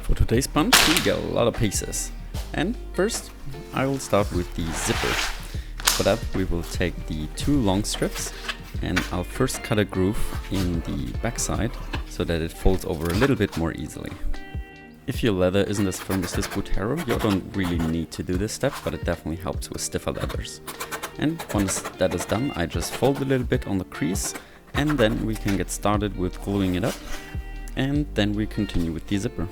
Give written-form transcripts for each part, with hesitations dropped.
For today's punch, we got a lot of pieces. And first, I will start with the zipper. For that, we will take the 2 long strips, and I'll first cut a groove in the backside so that it folds over a little bit more easily. If your leather isn't as firm as this Butero, you don't really need to do this step, but it definitely helps with stiffer leathers. And once that is done, I just fold a little bit on the crease, and then we can get started with gluing it up, and then we continue with the zipper.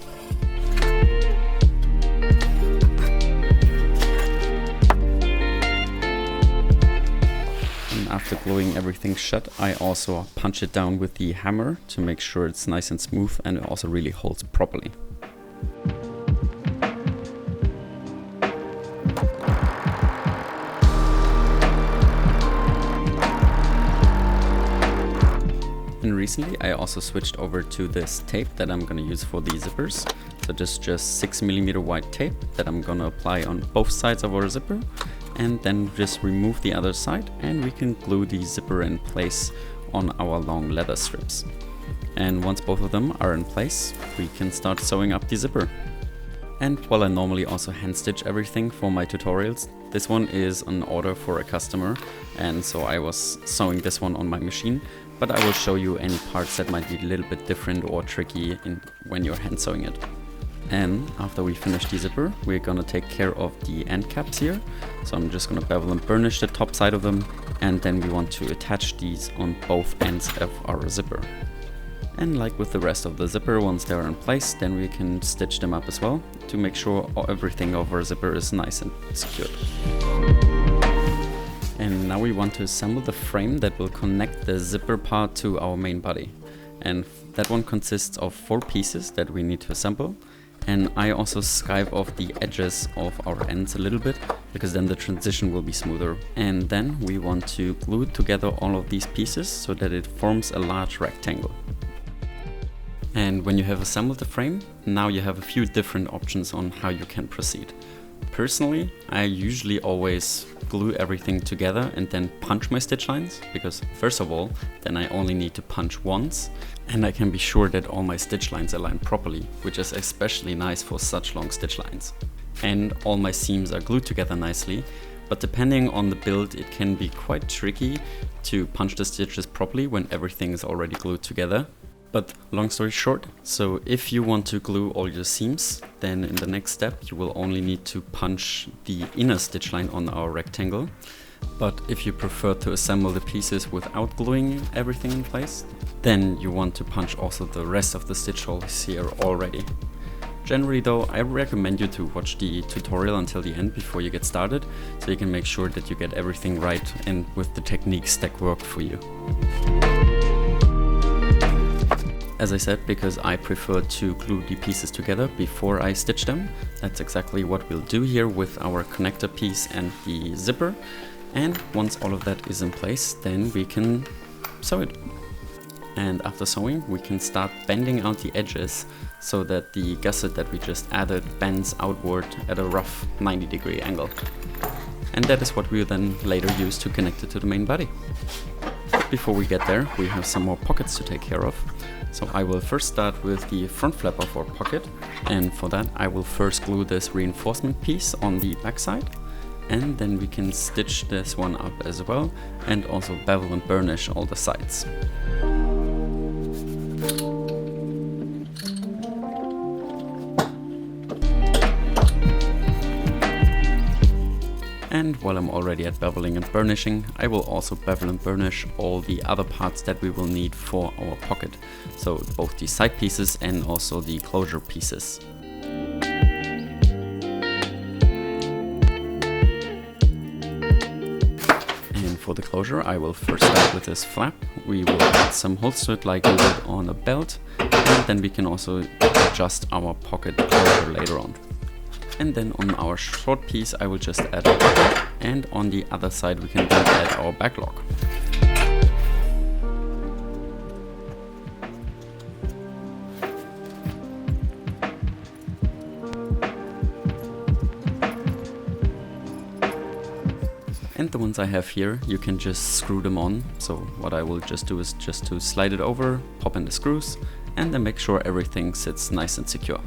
After gluing everything shut, I also punch it down with the hammer to make sure it's nice and smooth and it also really holds properly. And recently I also switched over to this tape that I'm gonna use for the zippers. So just 6mm wide tape that I'm gonna apply on both sides of our zipper, and then just remove the other side and we can glue the zipper in place on our long leather strips. And once both of them are in place, we can start sewing up the zipper. And while I normally also hand stitch everything for my tutorials, this one is an order for a customer, and so I was sewing this one on my machine, but I will show you any parts that might be a little bit different or tricky when you're hand sewing it. And after we finish the zipper, we're gonna take care of the end caps here. So I'm just gonna bevel and burnish the top side of them, and then we want to attach these on both ends of our zipper. And like with the rest of the zipper, once they're in place, then we can stitch them up as well to make sure everything of our zipper is nice and secured. And now we want to assemble the frame that will connect the zipper part to our main body. And that one consists of 4 pieces that we need to assemble. And I also skive off the edges of our ends a little bit, because then the transition will be smoother. And then we want to glue together all of these pieces so that it forms a large rectangle. And when you have assembled the frame, now you have a few different options on how you can proceed. Personally, I usually always glue everything together and then punch my stitch lines, because first of all, then I only need to punch once and I can be sure that all my stitch lines align properly, which is especially nice for such long stitch lines. And all my seams are glued together nicely, but depending on the build, it can be quite tricky to punch the stitches properly when everything is already glued together. But long story short, so if you want to glue all your seams, then in the next step you will only need to punch the inner stitch line on our rectangle. But if you prefer to assemble the pieces without gluing everything in place, then you want to punch also the rest of the stitch holes here already. Generally though, I recommend you to watch the tutorial until the end before you get started, so you can make sure that you get everything right and with the techniques that work for you. As I said, because I prefer to glue the pieces together before I stitch them, that's exactly what we'll do here with our connector piece and the zipper. And once all of that is in place, then we can sew it. And after sewing, we can start bending out the edges so that the gusset that we just added bends outward at a rough 90-degree angle. And that is what we'll then later use to connect it to the main body. Before we get there, we have some more pockets to take care of. So I will first start with the front flap of our pocket, and for that I will first glue this reinforcement piece on the back side, and then we can stitch this one up as well, and also bevel and burnish all the sides. And while I'm already at beveling and burnishing, I will also bevel and burnish all the other parts that we will need for our pocket. So both the side pieces and also the closure pieces. And for the closure, I will first start with this flap. We will add some holes to it like we would on a belt, and then we can also adjust our pocket closure later on. And then on our short piece I will just add a buckle, and on the other side we can then add our back lock. And the ones I have here, you can just screw them on. So what I will just do is just to slide it over, pop in the screws, and then make sure everything sits nice and secure.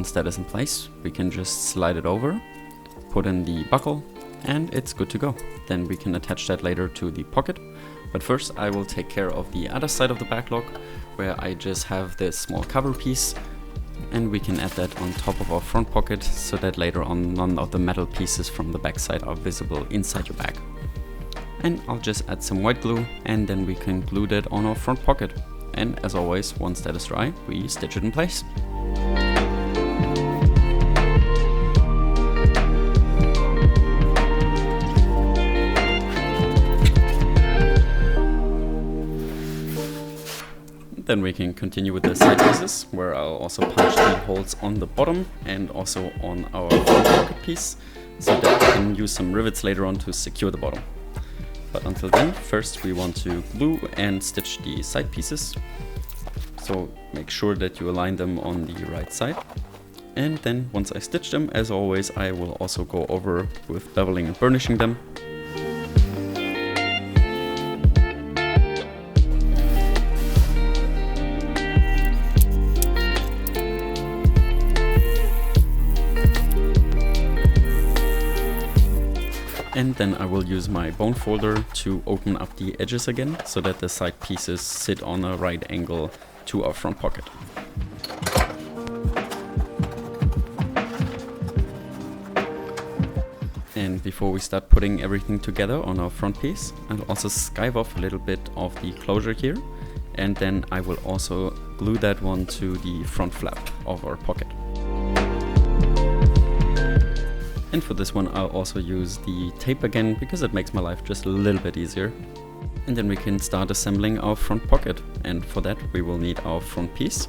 once that is in place, we can just slide it over, put in the buckle, and it's good to go. Then we can attach that later to the pocket. But first I will take care of the other side of the backlog, where I just have this small cover piece, and we can add that on top of our front pocket so that later on none of the metal pieces from the back side are visible inside your bag. And I'll just add some white glue, and then we can glue that on our front pocket. And as always, once that is dry, we stitch it in place. Then we can continue with the side pieces, where I'll also punch the holes on the bottom and also on our front pocket piece, so that we can use some rivets later on to secure the bottom. But until then, first we want to glue and stitch the side pieces. So make sure that you align them on the right side. And then once I stitch them, as always, I will also go over with beveling and burnishing them. And then I will use my bone folder to open up the edges again, so that the side pieces sit on a right angle to our front pocket. And before we start putting everything together on our front piece, I'll also skive off a little bit of the closure here, and then I will also glue that one to the front flap of our pocket. And for this one I'll also use the tape again, because it makes my life just a little bit easier. And then we can start assembling our front pocket, and for that we will need our front piece.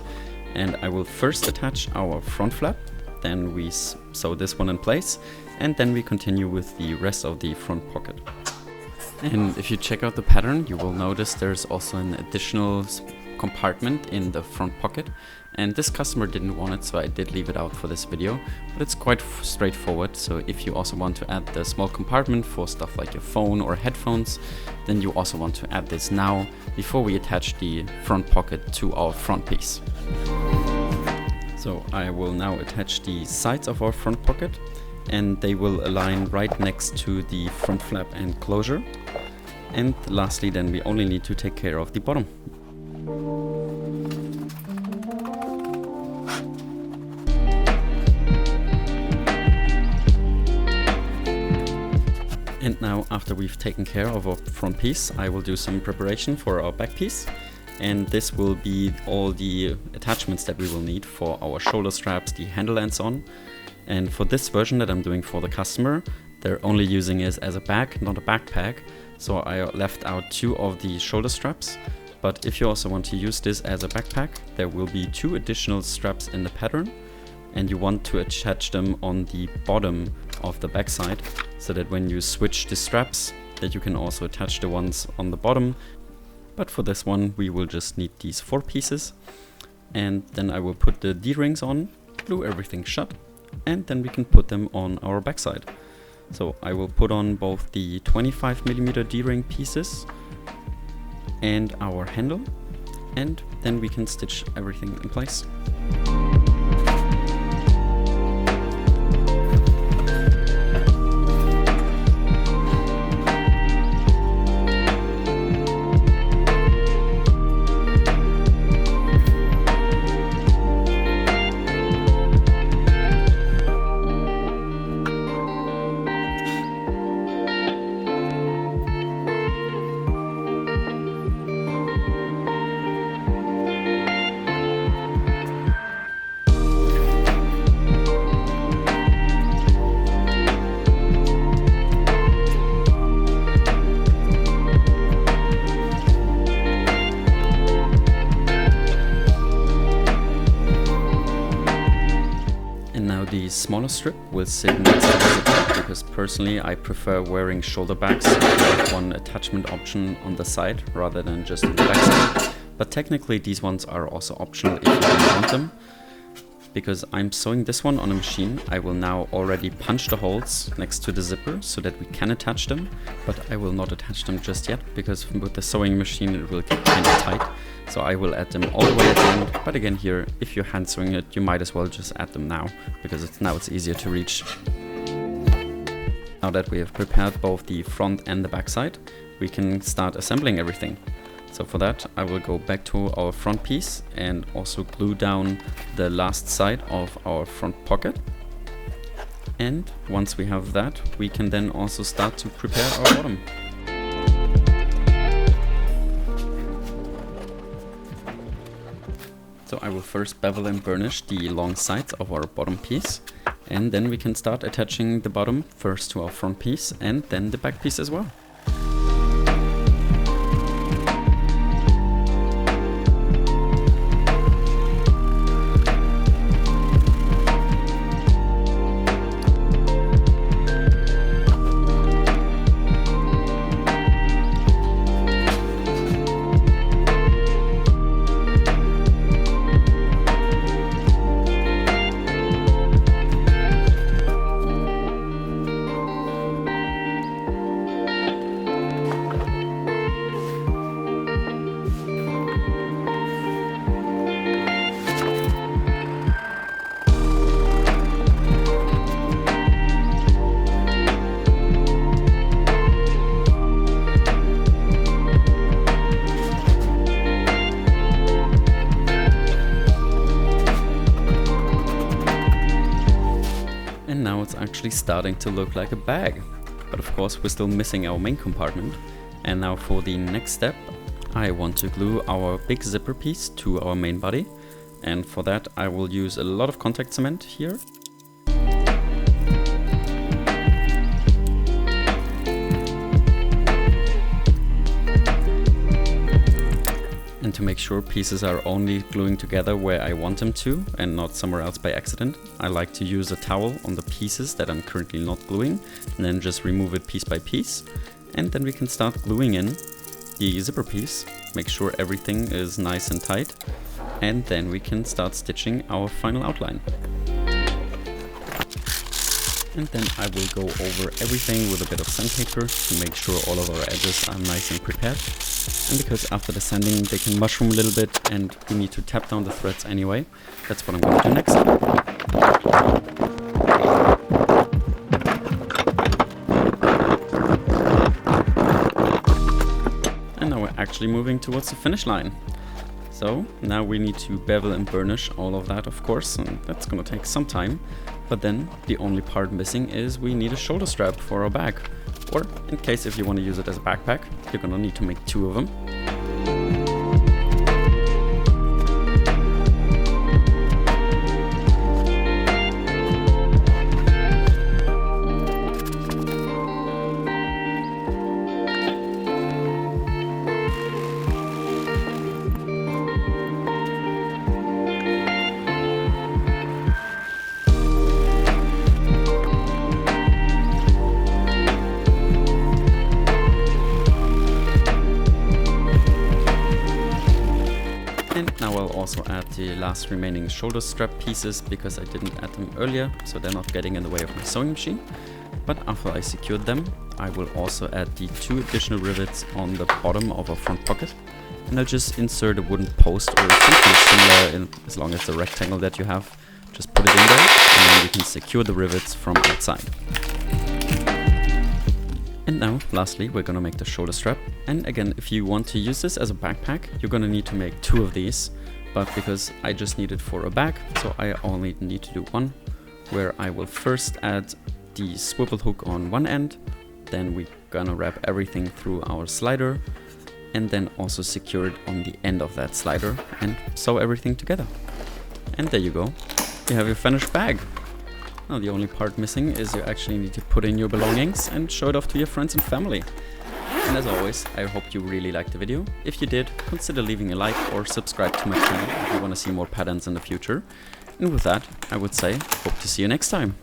And I will first attach our front flap, then we sew this one in place, and then we continue with the rest of the front pocket. And if you check out the pattern, you will notice there's also an additional compartment in the front pocket, and this customer didn't want it, so I did leave it out for this video, but it's quite straightforward. So if you also want to add the small compartment for stuff like your phone or headphones, then you also want to add this now before we attach the front pocket to our front piece. So I will now attach the sides of our front pocket, and they will align right next to the front flap and closure. And lastly, then we only need to take care of the bottom. And now, after we've taken care of our front piece, I will do some preparation for our back piece. And this will be all the attachments that we will need for our shoulder straps, the handle and so on. And for this version that I'm doing for the customer, they're only using it as a bag, not a backpack. So I left out 2 of the shoulder straps. But if you also want to use this as a backpack, there will be 2 additional straps in the pattern, and you want to attach them on the bottom of the backside, so that when you switch the straps, that you can also attach the ones on the bottom. But for this one we will just need these 4 pieces, and then I will put the D-rings on, glue everything shut, and then we can put them on our backside. So I will put on both the 25mm D-ring pieces and our handle, and then we can stitch everything in place. The smaller strip will sit next to the zipper, because personally I prefer wearing shoulder bags with one attachment option on the side rather than just on the back side. But technically these ones are also optional if you don't want them, because I'm sewing this one on a machine, I will now already punch the holes next to the zipper so that we can attach them, but I will not attach them just yet because with the sewing machine it will get kind of tight. So I will add them all the way at the end, but again here, if you're hand sewing it, you might as well just add them now, because it's easier to reach. Now that we have prepared both the front and the back side, we can start assembling everything. So for that, I will go back to our front piece and also glue down the last side of our front pocket. And once we have that, we can then also start to prepare our bottom. So I will first bevel and burnish the long sides of our bottom piece, and then we can start attaching the bottom first to our front piece and then the back piece as well. And now it's actually starting to look like a bag. But of course we're still missing our main compartment. And now for the next step, I want to glue our big zipper piece to our main body. And for that I will use a lot of contact cement here. And to make sure pieces are only gluing together where I want them to and not somewhere else by accident, I like to use a towel on the pieces that I'm currently not gluing and then just remove it piece by piece. And then we can start gluing in the zipper piece, make sure everything is nice and tight, and then we can start stitching our final outline. And then I will go over everything with a bit of sandpaper to make sure all of our edges are nice and prepared. And because after the sanding they can mushroom a little bit and we need to tap down the threads anyway, that's what I'm going to do next. And now we're actually moving towards the finish line. So now we need to bevel and burnish all of that, of course, and that's going to take some time. But then the only part missing is we need a shoulder strap for our bag. Or in case if you want to use it as a backpack, you're going to need to make 2 of them. And now I'll also add the last remaining shoulder strap pieces because I didn't add them earlier, so they're not getting in the way of my sewing machine. But after I secured them, I will also add the 2 additional rivets on the bottom of our front pocket. And I'll just insert a wooden post or something similar, as long as it's a rectangle that you have. Just put it in there and then we can secure the rivets from outside. And now, lastly, we're gonna make the shoulder strap. And again, if you want to use this as a backpack, you're gonna need to make 2 of these. But because I just need it for a bag, so I only need to do 1, where I will first add the swivel hook on one end, then we're gonna wrap everything through our slider, and then also secure it on the end of that slider and sew everything together. And there you go, you have your finished bag. Now the only part missing is you actually need to put in your belongings and show it off to your friends and family. And as always, I hope you really liked the video. If you did, consider leaving a like or subscribe to my channel if you want to see more patterns in the future. And with that, I would say, hope to see you next time.